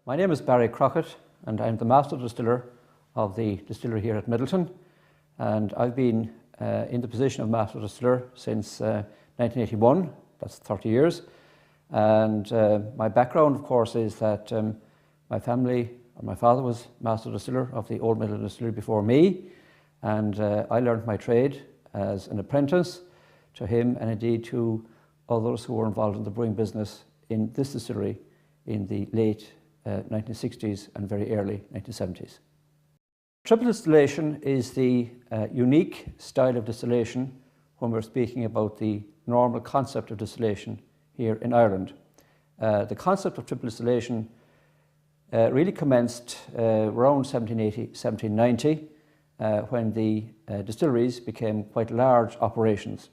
My name is Barry Crockett and I'm the Master Distiller of the distillery here at Midleton, and I've been in the position of Master Distiller since 1981, that's 30 years. And my background, of course, is that my family, or my father was Master Distiller of the Old Midleton Distillery before me, and I learned my trade as an apprentice to him and indeed to others who were involved in the brewing business in this distillery in the late 1960s and very early 1970s. Triple distillation is the unique style of distillation when we're speaking about the normal concept of distillation here in Ireland. The concept of triple distillation really commenced around 1780, 1790 when the distilleries became quite large operations.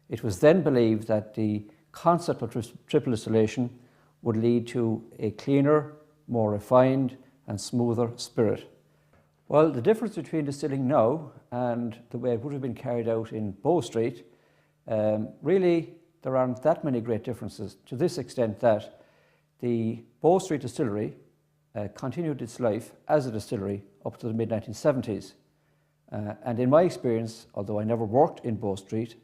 It was then believed that the concept of triple distillation would lead to a cleaner, more refined and smoother spirit. Well, the difference between distilling now and the way it would have been carried out in Bow Street, really there aren't that many great differences, to this extent that the Bow Street distillery continued its life as a distillery up to the mid-1970s. And in my experience, although I never worked in Bow Street,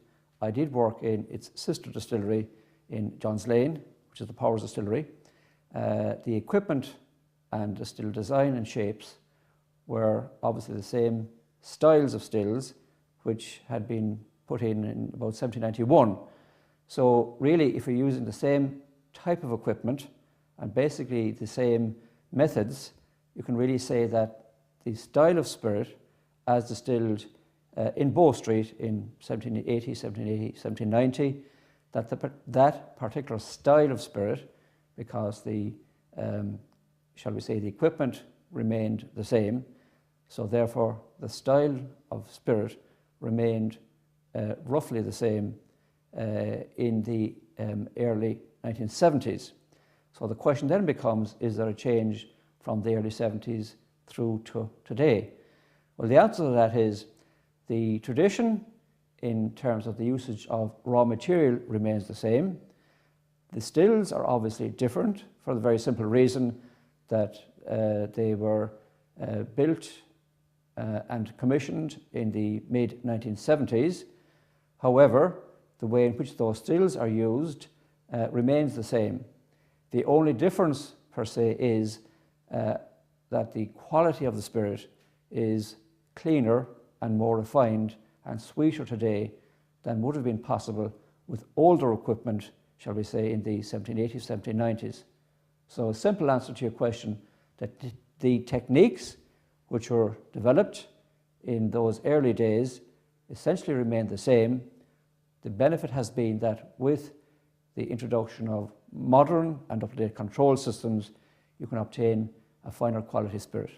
I did work in its sister distillery in Johns Lane, which is the Powers Distillery. The equipment and the still design and shapes were obviously the same styles of stills which had been put in about 1791. So really, if you're using the same type of equipment and basically the same methods, you can really say that the style of spirit as distilled in Bow Street in 1780, 1790, that particular style of spirit, because the, shall we say, the equipment remained the same, so therefore the style of spirit remained roughly the same in the early 1970s. So the question then becomes, is there a change from the early 70s through to today? Well, the answer to that is the tradition in terms of the usage of raw material remains the same. The stills are obviously different for the very simple reason that they were built and commissioned in the mid-1970s. However, the way in which those stills are used remains the same. The only difference per se is that the quality of the spirit is cleaner and more refined and sweeter today than would have been possible with older equipment, shall we say, in the 1780s, 1790s. So a simple answer to your question, that the techniques which were developed in those early days essentially remain the same. The benefit has been that with the introduction of modern and up-to-date control systems, you can obtain a finer quality spirit.